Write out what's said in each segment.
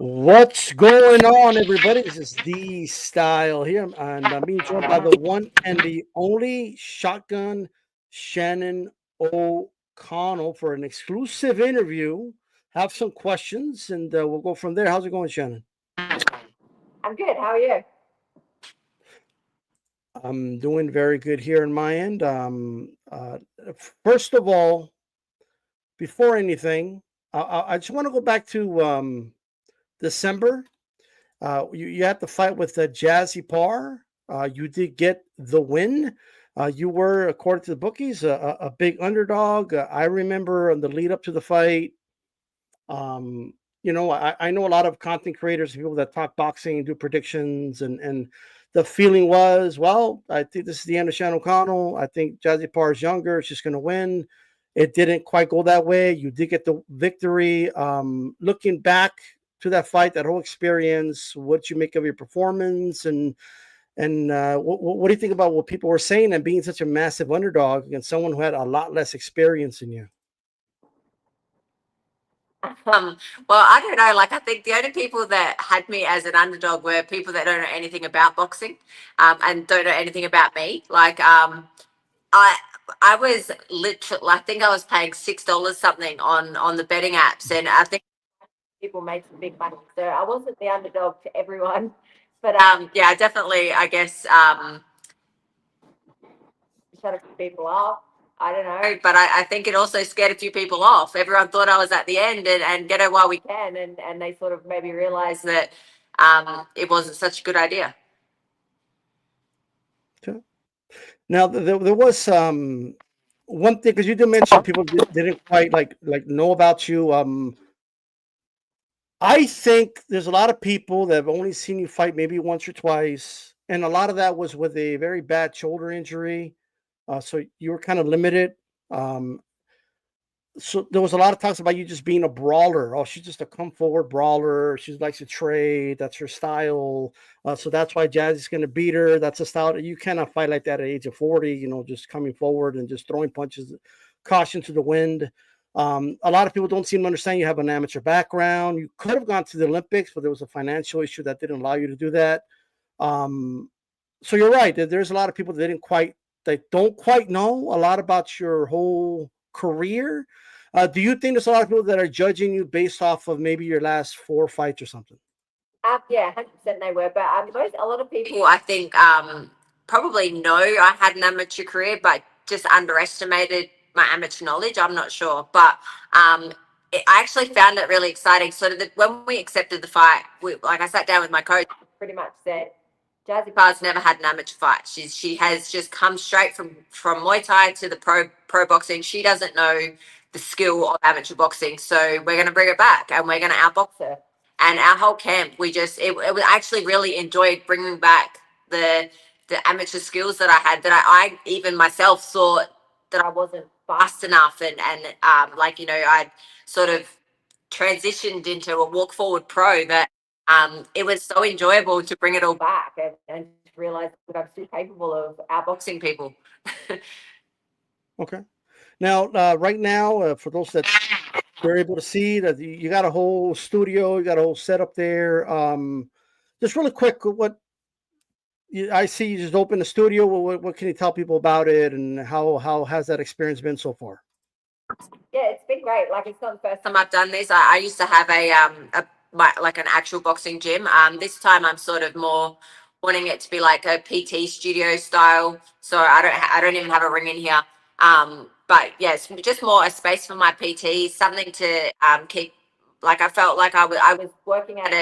What's going on, everybody? This is the Style here, and I'm being joined by the one and the only Shotgun Shannon O'Connell for an exclusive interview. Have some questions, and we'll go from there. How's it going, Shannon? I'm good. How are you? I'm doing very good here on my end. First of all, before anything, I just want to go back to December. You had to fight with Jazzy Parr. You did get the win. You were, according to the bookies, a big underdog. I remember on the lead up to the fight. Um, I know a lot of content creators, people that talk boxing and do predictions, and the feeling was, well, I think this is the end of Shannon O'Connell. I think Jazzy Parr is younger; she's going to win. It didn't quite go that way. You did get the victory. Looking back to that fight, that whole experience, what you make of your performance, and what do you think about what people were saying and being such a massive underdog against someone who had a lot less experience than you? Um, well, I don't know. Like, I think the only people that had me as an underdog were people that don't know anything about boxing, and don't know anything about me. I I was literally, I think I was paying $6 something on the betting apps, and I think people made some big money. So I wasn't the underdog to everyone, but yeah, definitely. I guess shut a few people up. I don't know, but I think it also scared a few people off. Everyone thought I was at the end and get it while we can, and they sort of maybe realized that it wasn't such a good idea. Okay. Now there was one thing, because you did mention people didn't quite like know about you. I think there's a lot of people that have only seen you fight maybe once or twice, and a lot of that was with a very bad shoulder injury. So you were kind of limited. Um, so there was a lot of talks about you just being a brawler. Oh, she's just a come forward brawler. She likes to trade. That's her style. So that's why Jazzy's going to beat her. That's a style that you cannot fight like that at the age of 40. Just coming forward and just throwing punches, caution to the wind. A lot of people don't seem to understand you have an amateur background. You could have gone to the Olympics, but there was a financial issue that didn't allow you to do that. Um, so you're right. There's a lot of people that don't quite know a lot about your whole career. Do you think there's a lot of people that are judging you based off of maybe your last four fights or something? Yeah, 100% they were. But a lot of people, I think, probably know I had an amateur career, but just underestimated my amateur knowledge. I'm not sure, but I actually found it really exciting. So that when we accepted the fight, like I sat down with my coach, pretty much said, Jazzy Parr's never had an amateur fight. She has just come straight from Muay Thai to the pro boxing. She doesn't know the skill of amateur boxing, so we're going to bring her back and we're going to outbox her. And our whole camp, it was actually really enjoyed bringing back the amateur skills that I had, that I even myself thought that I wasn't fast enough, and I'd sort of transitioned into a walk forward pro, that it was so enjoyable to bring it all back, and to realize that I'm still capable of outboxing people. Okay. Now, right now, for those that they're able to see that you got a whole studio, you got a whole setup there. Just really quick, I see you just opened the studio. What can you tell people about it, and how has that experience been so far? Yeah, it's been great. Like, it's not the first time I've done this. I used to have like an actual boxing gym. This time I'm sort of more wanting it to be like a PT studio style. So I don't even have a ring in here. But yeah, it's just more a space for my PT, something to keep. Like, I felt like I was working at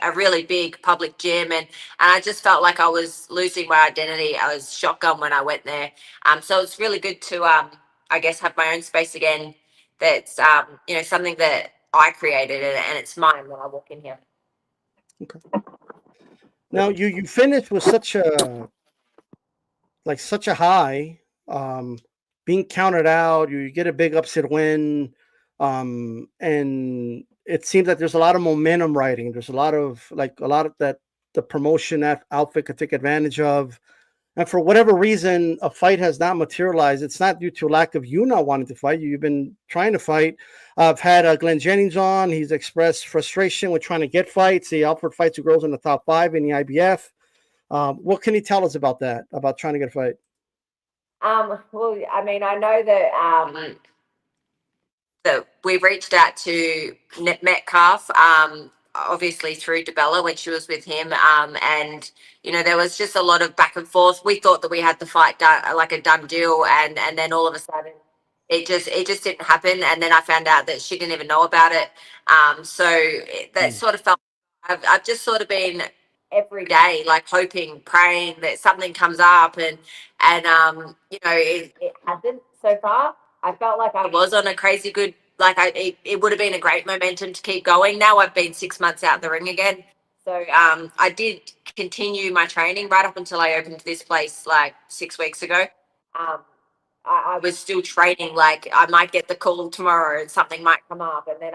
a really big public gym, and I just felt like I was losing my identity. I was shotgun when I went there. So it's really good to I guess, have my own space again. That's something that I created, and it's mine when I walk in here. Okay. Now you finished with such a high, um, being counted out. You get a big upset win, and it seems that there's a lot of momentum riding. There's a lot of that the promotion outfit could take advantage of. and for whatever reason a fight has not materialized, it's not due to lack of you not wanting to fight. You've been trying to fight. I've had Glenn Jennings on. He's expressed frustration with trying to get fights. He offered fights to girls in the top 5 in the IBF. What can you tell us about that, about trying to get a fight? Well, I mean, I know that we reached out to Metcalf, obviously through DeBella when she was with him, and there was just a lot of back and forth. We thought that we had the fight done, like a done deal, and then all of a sudden it just didn't happen. And then I found out that she didn't even know about it. That sort of felt. I've just sort of been every day, like hoping, praying that something comes up, and it hasn't so far. I felt like I was on a crazy good, like it would have been a great momentum to keep going. Now I've been 6 months out the ring again. So I did continue my training right up until I opened this place like 6 weeks ago. Um, I was still training, like I might get the call tomorrow and something might come up. And then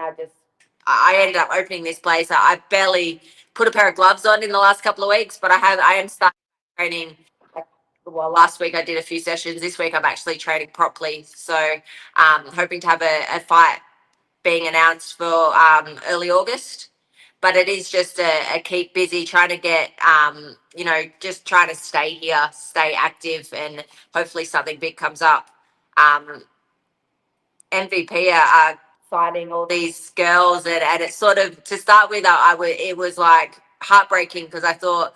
I ended up opening this place. I barely put a pair of gloves on in the last couple of weeks, but I am starting training. Well, last week I did a few sessions. This week I'm actually training properly. So, hoping to have a fight being announced for early August. But it is just a keep busy, trying to get, just trying to stay here, stay active, and hopefully something big comes up. MVP are signing all these girls, and it's sort of, to start with, it was like heartbreaking because I thought,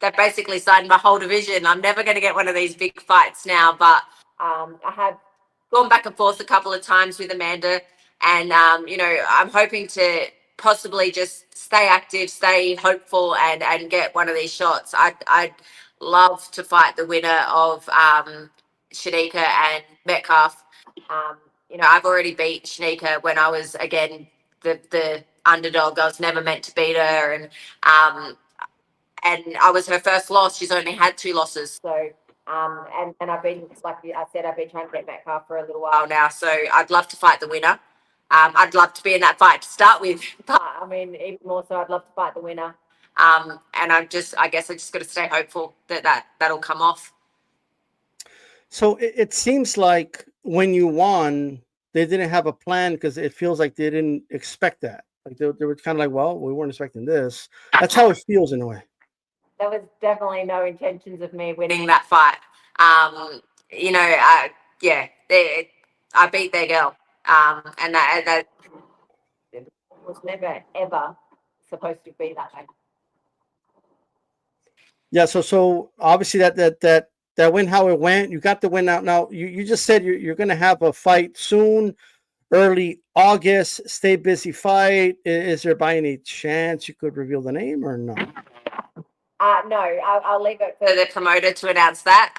they basically signed my whole division. I'm never going to get one of these big fights now, but I have gone back and forth a couple of times with Amanda, and I'm hoping to possibly just stay active, stay hopeful, and get one of these shots. I'd love to fight the winner of Shanika and Metcalf. I've already beat Shanika when I was, again, the underdog. I was never meant to beat her, and I was her first loss. She's only had 2 losses. So, and I've been, like I said, I've been trying to get Metcalf for a little while now. So I'd love to fight the winner. I'd love to be in that fight to start with, but I mean, even more so, I'd love to fight the winner. And I guess I just got to stay hopeful that'll come off. So it seems like when you won, they didn't have a plan because it feels like they didn't expect that. Like they were kind of like, well, we weren't expecting this. That's how it feels in a way. There was definitely no intentions of me winning that fight. Yeah, I beat their girl, and that was never ever supposed to be that way. Yeah. So obviously that win, how it went, you got the win out. Now you just said you're going to have a fight soon, early August. Stay busy fight. Is there by any chance you could reveal the name or no? No, I'll leave it for the promoter to announce that.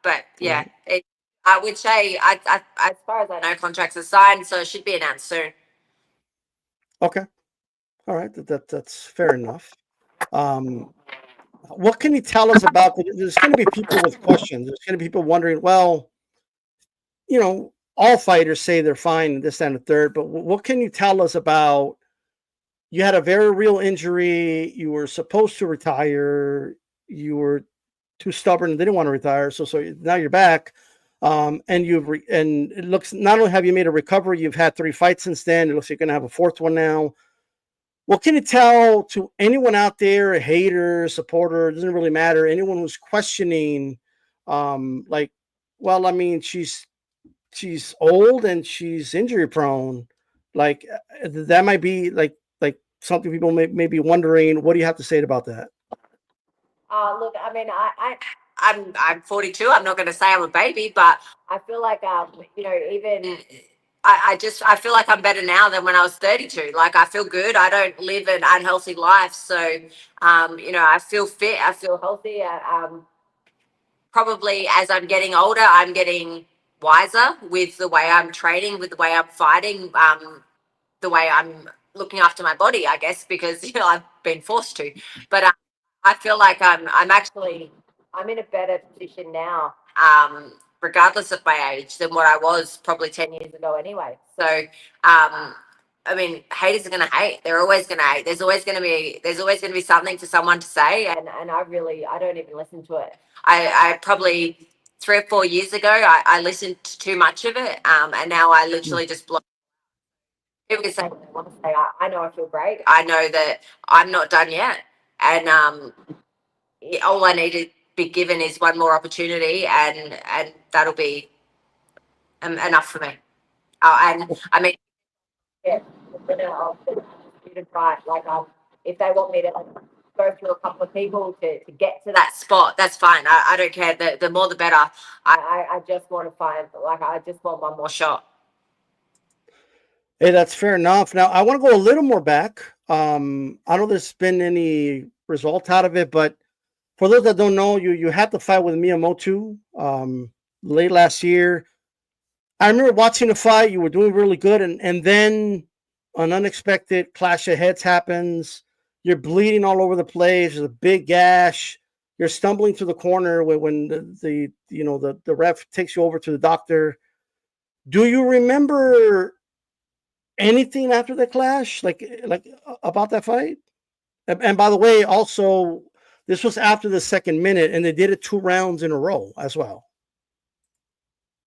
But yeah, I would say, as far as I know, contracts are signed, so it should be announced soon. Okay. All right. That's fair enough. What can you tell us about? There's going to be people with questions. There's going to be people wondering, well, all fighters say they're fine, this, that, and the third, but what can you tell us about? You had a very real injury. You were supposed to retire. You were too stubborn and didn't want to retire. So now you're back. And and it looks, not only have you made a recovery, you've had 3 fights since then. It looks like you're going to have a 4th one now. What can you tell to anyone out there, a hater, supporter, it doesn't really matter, anyone who's questioning, like, well, I mean, she's old and she's injury prone. Like that might be like something people may be wondering. What do you have to say about that? Look, I mean, I'm 42. I'm not going to say I'm a baby, but I feel like even I feel like I'm better now than when I was 32. Like I feel good. I don't live an unhealthy life, so I feel fit. I feel healthy. Probably as I'm getting older, I'm getting wiser with the way I'm training, with the way I'm fighting, the way I'm looking after my body, I guess, because I've been forced to. But I feel like I'm in a better position now, regardless of my age, than what I was probably 10 years ago anyway. So I mean, haters are gonna hate. They're always gonna hate. There's always gonna be something for someone to say, and I don't even listen to it. I probably 3 or 4 years ago I listened to too much of it, and now I literally just block. People can say what they want to say. I know I feel great. I know that I'm not done yet, and all I need to be given is one more opportunity, and that'll be enough for me. And I mean, yeah, I'll to try. Like, if they want me to go through a couple of people to get to that spot, that's fine. I don't care. The more the better. I just want to find, like, I just want one more shot. Hey, that's fair enough. Now, I want to go a little more back. I don't know if there's been any result out of it, but for those that don't know, you had to fight with Miyamoto late last year. I remember watching the fight. You were doing really good, and then an unexpected clash of heads happens. You're bleeding all over the place. There's a big gash. You're stumbling to the corner when the ref takes you over to the doctor. Do you remember anything after the clash, like about that fight? And by the way, also this was after the second minute, and they did it 2 rounds in a row as well.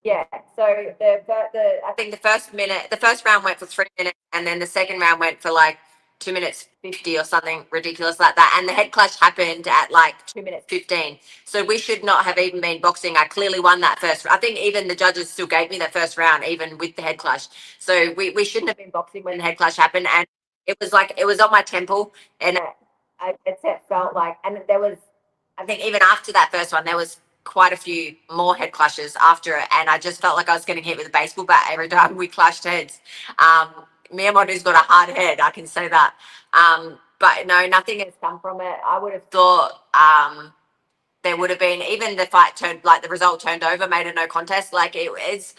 Yeah. So the I think the first round went for 3 minutes, and then the second round went for like 2 minutes 50 or something ridiculous like that. And the head clash happened at like 2 minutes 15. So we should not have even been boxing. I clearly won that first. I think even the judges still gave me that first round, even with the head clash. So we shouldn't have been boxing when the head clash happened. And it was on my temple, and it felt like, and there was, I think even after that first one, there was quite a few more head clashes after it, and I just felt like I was getting hit with a baseball bat every time we clashed heads. Miyamoto's got a hard head, I can say that. But no, nothing has come from it. I would have thought there would have been, even the fight turned, like the result turned over, made a no contest. Like, it was,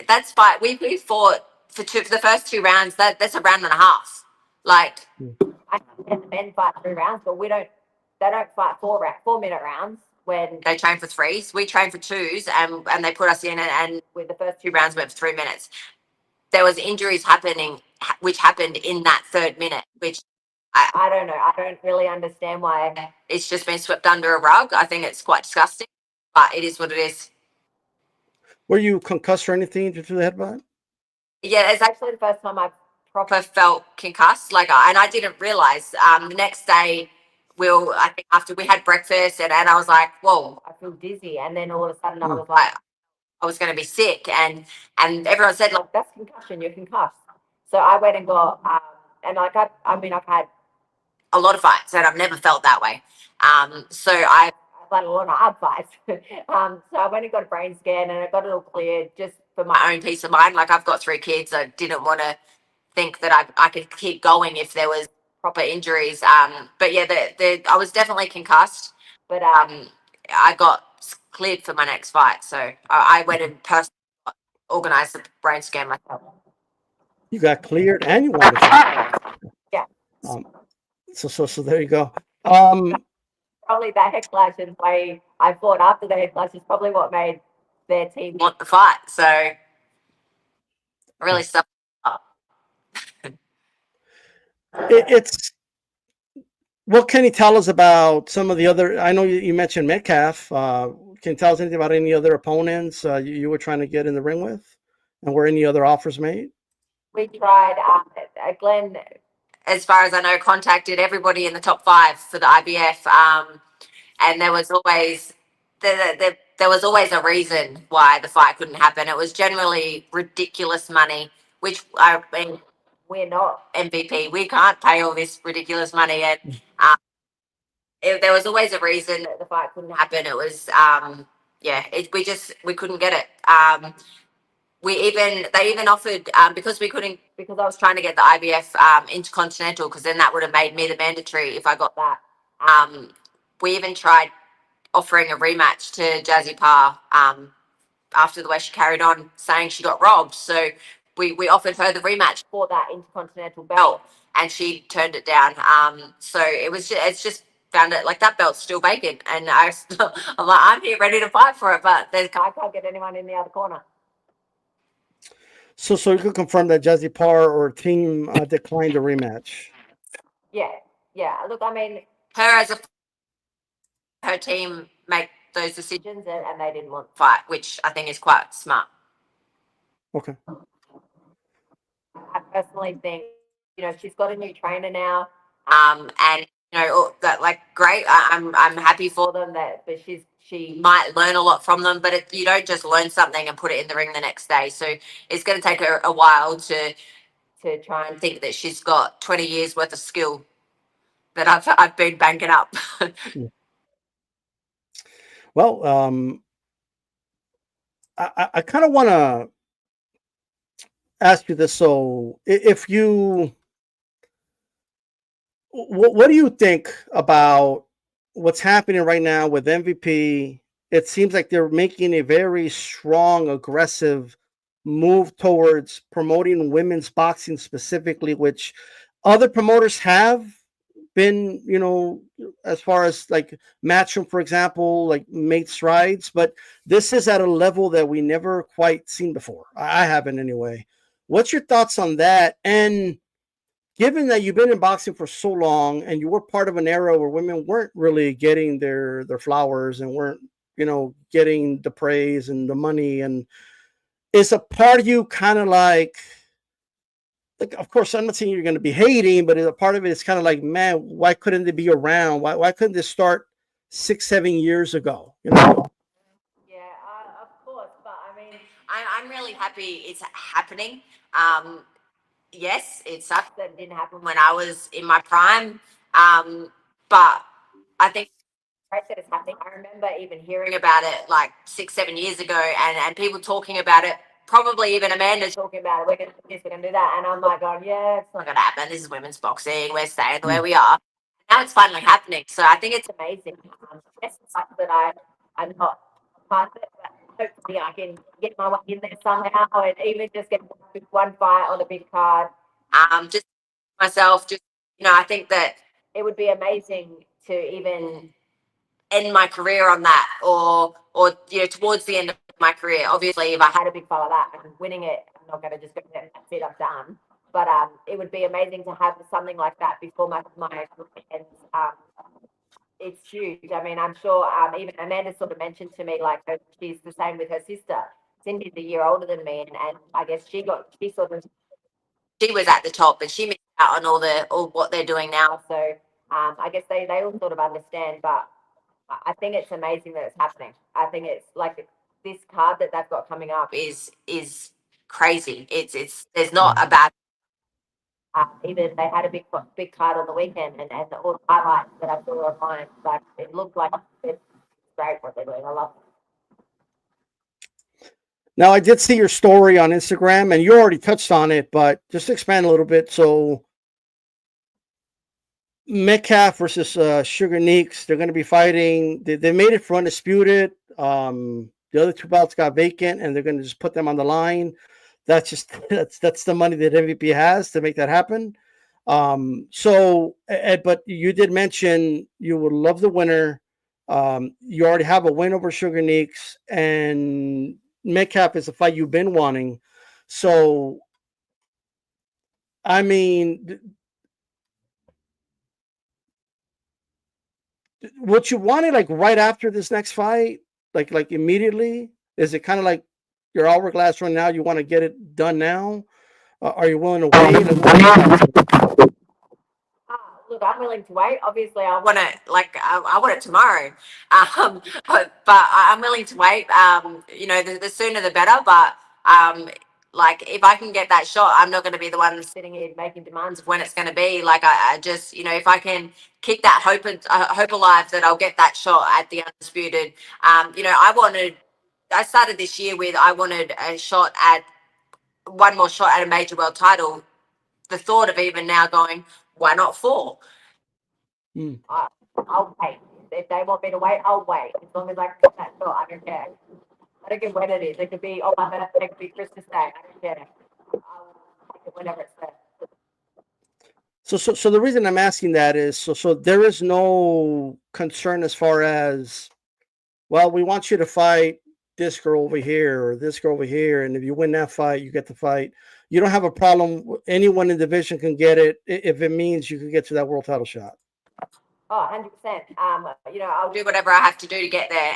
that's fight. We fought for the first 2 rounds. That's a round and a half. Like, I think the men fight 3 rounds, but we don't. They don't fight 4 minute rounds when they train for threes. We train for twos, and they put us in, and with the first 2 rounds went for 3 minutes. There was injuries happening, which happened in that third minute, which I don't know. I don't really understand why it's just been swept under a rug. I think it's quite disgusting, but it is what it is. Were you concussed or anything due to the headbutt? Yeah, it's actually the first time I proper felt concussed. Like, and I didn't realize. The next day, I think after we had breakfast, and I was like, "Whoa, I feel dizzy," and then all of a sudden, I was like, I was going to be sick, and everyone said, like, "That's concussion. You're concussed." So I went and got, and like, I mean, I've had a lot of fights, and I've never felt that way. So I've had a lot of hard fights. So I went and got a brain scan, and I got it all cleared just for my own peace of mind. Like, I've got 3 kids. I didn't want to think that I could keep going if there was proper injuries. But yeah, I was definitely concussed, but I got cleared for my next fight. So I went and personally organized the brain scan myself. You got cleared and you won the fight. Yeah. So there you go. Probably that head clash is why I fought after the head clash is probably what made their team want the fight. So really stuff. It's what can you tell us about some of the other? I know you mentioned Metcalf. Can you tell us anything about any other opponents you were trying to get in the ring with, and were any other offers made? We tried. Glenn, as far as I know, contacted everybody in the top 5 for the IBF, and there was always there was always a reason why the fight couldn't happen. It was generally ridiculous money, which I mean, we're not MVP. We can't pay all this ridiculous money, and there was always a reason that the fight couldn't happen. It was yeah, we couldn't get it. They even offered, because we couldn't, because I was trying to get the IBF intercontinental, because then that would have made me the mandatory if I got that. We even tried offering a rematch to Jazzy Parr, after the way she carried on saying she got robbed. So we offered her the rematch for that intercontinental belt, and she turned it down. So it's just found it like that belt's still vacant, and I'm like, I'm here ready to fight for it, but I can't get anyone in the other corner. So you could confirm that Jazzy Parr or team declined the rematch. Yeah, yeah. Look, I mean, her as a her team make those decisions, and they didn't want to fight, which I think is quite smart. Okay. I personally think, she's got a new trainer now, and that like great. I'm happy for them that, but she might learn a lot from them, but you don't just learn something and put it in the ring the next day. So it's going to take her a while to try and think that she's got 20 years worth of skill that I've been banking up. Mm. Well, I kind of want to ask you this. So, if you, what do you think about what's happening right now with MVP? It seems like they're making a very strong, aggressive move towards promoting women's boxing specifically, which other promoters have been, as far as like Matchroom, for example, like made strides, but this is at a level that we never quite seen before. I haven't anyway. What's your thoughts on that? And given that you've been in boxing for so long and you were part of an era where women weren't really getting their flowers and weren't, getting the praise and the money, and is a part of you kind of like, of course, I'm not saying you're going to be hating, but a part of it is kind of like, man, why couldn't they be around? Why couldn't this start 6, 7 years ago? Yeah, of course. But I mean, I'm really happy it's happening. Yes, it sucks that it didn't happen when I was in my prime. But I think great that it's happening. I remember even hearing about it like 6, 7 years ago, and people talking about it. Probably even Amanda talking about it. We're going to do this, we're going to do that, and I'm like, oh yeah, it's not going to happen. This is women's boxing. We're staying where we are. Now it's finally happening. So I think it's amazing. Yes, it sucks that I'm not part of it, but hopefully I can get my way in there somehow, and even just get one fight on a big card. Just myself, just I think that it would be amazing to even end my career on that, or towards the end of my career. Obviously, if I had a big fight like that and winning it, I'm not going to just go there and that's it, I'm done. But it would be amazing to have something like that before my career ends. It's huge. I mean, I'm sure even Amanda sort of mentioned to me like she's the same with her sister. Cindy's a year older than me, and I guess she sort of she was at the top, but she missed out on all what they're doing now. So I guess they all sort of understand, but I think it's amazing that it's happening. I think it's like this card that they've got coming up is crazy. It's there's not a bad. Even they had a big card on the weekend, and all the highlights that I saw online, like it looked like it's great what they're doing. I love it. Now, I did see your story on Instagram, and you already touched on it, but just to expand a little bit. So, Metcalf versus Sugar Neeks, they're going to be fighting. They made it for undisputed. The other two belts got vacant, and they're going to just put them on the line. That's just that's the money that MVP has to make that happen. So, but you did mention you would love the winner. You already have a win over Sugar Neeks, and Metcalf is a fight you've been wanting. So, I mean, would you want it like right after this next fight, like immediately? Is it kind of like your hourglass run now? You want to get it done now? Are you willing to wait? Like, what are your thoughts? Look, I'm willing to wait. Obviously, I want it I want it tomorrow. I'm willing to wait. The sooner the better. But um, like if I can get that shot, I'm not going to be the one sitting here making demands of when it's going to be. Like I just if I can keep that hope alive that I'll get that shot at the undisputed. I started this year with I wanted a shot at one more shot at a major world title. The thought of even now going, why not four? Mm. I'll wait. If they want me to wait, I'll wait. As long as I get that shot, I don't care. I don't care when it is. It could be my birthday, it could be Christmas Day. I don't care. I'll take it whenever it's there. So the reason I'm asking that is so there is no concern as far as, well, we want you to fight this girl over here or this girl over here, and if you win that fight, you get the fight. You don't have a problem. Anyone in the division can get it if it means you can get to that world title shot. Oh, 100%. I'll do whatever I have to do to get there.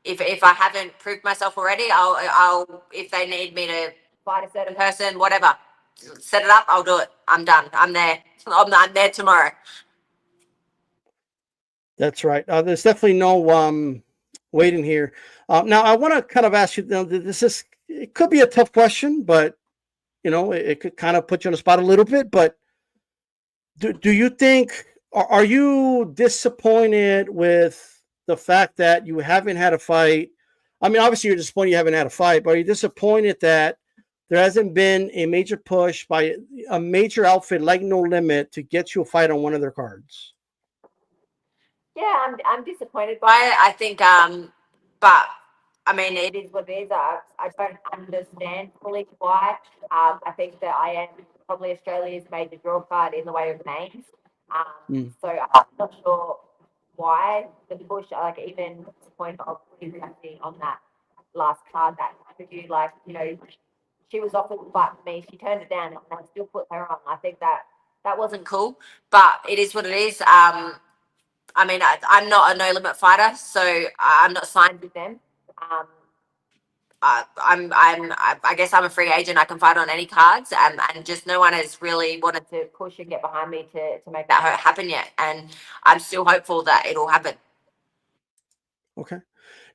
If I haven't proved myself already, I'll if they need me to fight a certain person, whatever, set it up. I'll do it. I'm done. I'm there. I'm there tomorrow. That's right. There's definitely no waiting here. Now, I want to kind of ask you. It could be a tough question, but it could kind of put you on the spot a little bit. But do you think? Are you disappointed with the fact that you haven't had a fight? I mean, obviously you're disappointed you haven't had a fight, but are you disappointed that there hasn't been a major push by a major outfit like No Limit to get you a fight on one of their cards? Yeah, I'm disappointed by it. I think, but I mean, it is what it is. I don't understand fully why. I think that I am probably Australia's major draw card in the way of names. So I'm not sure why the push. Like even the point of putting Jazzy on that last card, that interview, like she was offered to fight for me. She turned it down, and I still put her on. I think that wasn't cool, but it is what it is. I mean, I'm not a no limit fighter, so I'm not signed with them. I guess I'm a free agent. I can fight on any cards, and just no one has really wanted to push and get behind me to make that happen yet. And I'm still hopeful that it'll happen. Okay.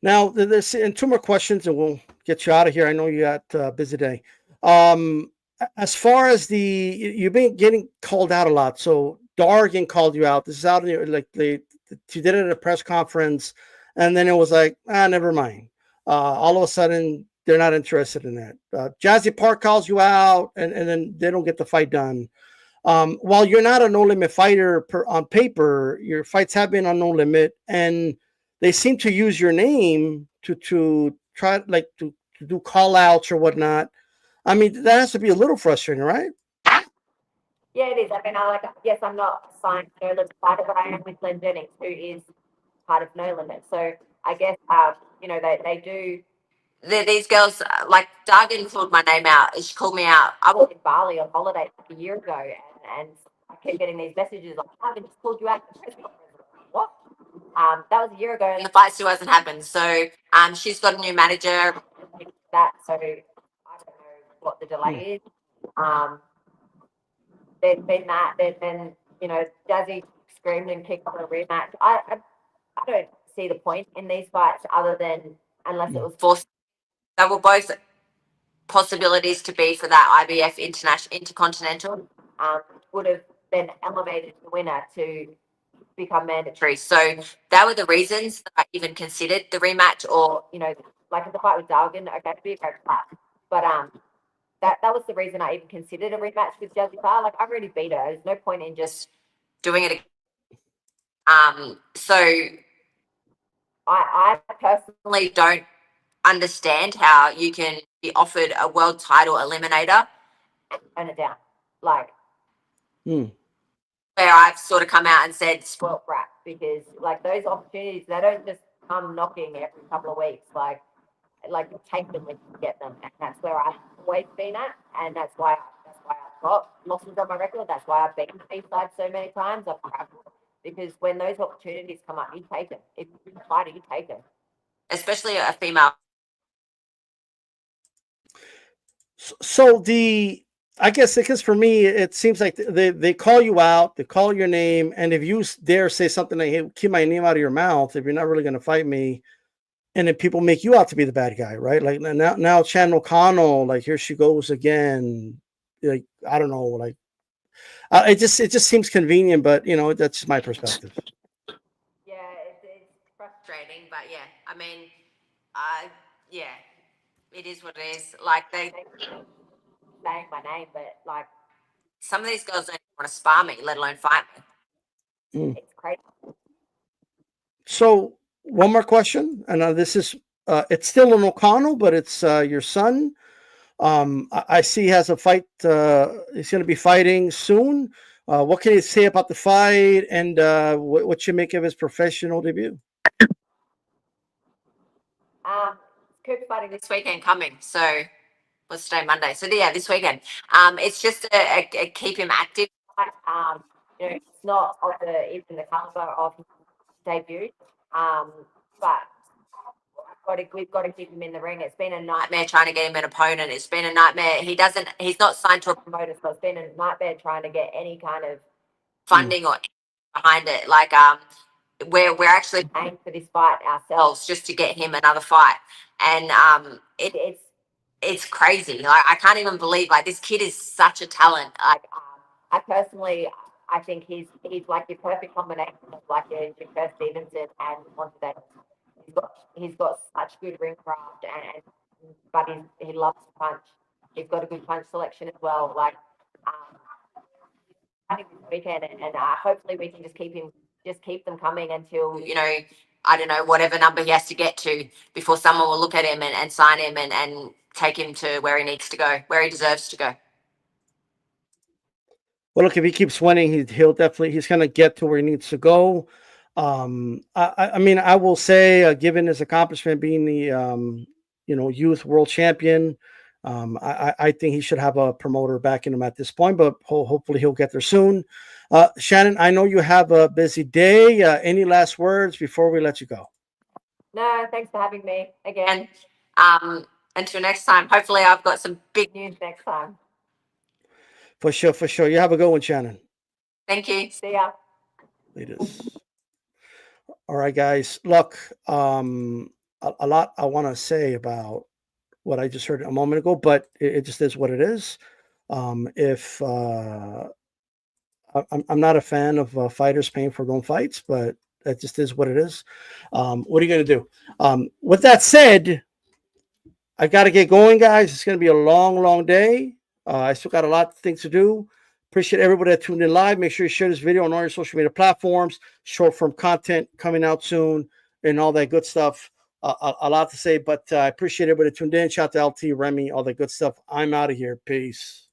Now, there's and two more questions, and we'll get you out of here. I know you got a busy day. As far as you've been getting called out a lot. So Dargan called you out. This is out in like she did it at a press conference, and then it was like, never mind. All of a sudden, they're not interested in that. Jazzy Parr calls you out, and then they don't get the fight done. While you're not a no limit fighter on paper, your fights have been on no limit, and they seem to use your name to try to do call outs or whatnot. I mean, that has to be a little frustrating, right? Yeah, it is. I mean, yes, I'm not signed to No Limit Fighter, but I am with Glenn Jennings, who is part of No Limit. So I guess, they do. These girls, like Dargan called my name out. She called me out. I was in Bali on holiday like a year ago, and I kept getting these messages like, I haven't just called you out. What? That was a year ago, and the fight still hasn't happened. So she's got a new manager. That so I don't know what the delay is. There's been that. There's been Jazzy screamed and kicked for a rematch. I don't see the point in these fights other than unless it was forced. They were both possibilities to be for that IBF intercontinental. Would have then elevated the winner to become mandatory. So that were the reasons that I even considered the rematch, or like the fight with Dargan. Okay, it'd be a great fight, but that was the reason I even considered a rematch with Jazzy Parr. Like I've already beat her. There's no point in just doing it again. So I personally don't understand how you can be offered a world title eliminator and turn it down. Like where I've sort of come out and said spoiled brat, because like those opportunities, they don't just come knocking every couple of weeks. Like take them when you get them, and that's where I've always been at, and that's why I've got losses on my record. That's why I've been seaside so many times. I've traveled because when those opportunities come up, you take them. If you're a fighter, you take them, especially a female. So I guess because for me, it seems like they call you out, they call your name, and if you dare say something like, "Hey, keep my name out of your mouth," if you're not really going to fight me, and then people make you out to be the bad guy, right? Like now Shannon O'Connell, like here she goes again. Like I don't know, like it just seems convenient, but that's my perspective. Yeah, it's frustrating, but yeah, I mean, yeah, it is what it is. Like they saying my name, but like some of these girls don't want to spar me, let alone fight me. It's crazy. So one more question, and this is it's still an O'Connell, but it's your son. I see he has a fight. He's going to be fighting soon. What can you say about the fight, and what you make of his professional debut? It's Cooper fighting this weekend coming. So what's today, Monday? So yeah, this weekend. It's just a keep him active. You know, it's not of the even the caliber of his debut. But we've got to keep him in the ring. It's been a nightmare trying to get him an opponent. It's been a nightmare. He's not signed to a promoter, so it's been a nightmare trying to get any kind of funding or behind it. Like we're actually paying for this fight ourselves just to get him another fight, and it's crazy. Like I can't even believe like this kid is such a talent. Like I personally, I think he's like your perfect combination of like your Kirk Stevenson and Monte. He's got such good ring craft but he loves to punch. He's got a good punch selection as well. Like I think this weekend and hopefully we can just keep them coming until I don't know whatever number he has to get to before someone will look at him and sign him and take him to where he needs to go, where he deserves to go. Well, look, if he keeps winning, he's going to get to where he needs to go. I mean, I will say, given his accomplishment being the youth world champion, I think he should have a promoter backing him at this point. But hopefully, he'll get there soon. Shannon, I know you have a busy day. Any last words before we let you go? No, thanks for having me again. Until next time. Hopefully, I've got some big news next time. For sure, for sure. You have a good one, Shannon. Thank you. See ya. Latest. All right, guys. Look, a lot I want to say about what I just heard a moment ago, but it just is what it is. If I'm not a fan of fighters paying for their own fights, but that just is what it is. What are you going to do? With that said, I got to get going, guys. It's going to be a long, long day. I still got a lot of things to do. Appreciate everybody that tuned in live. Make sure you share this video on all your social media platforms. Short form content coming out soon and all that good stuff. A lot to say, but I appreciate everybody that tuned in. Shout out to LT, Remy, all that good stuff. I'm out of here. Peace.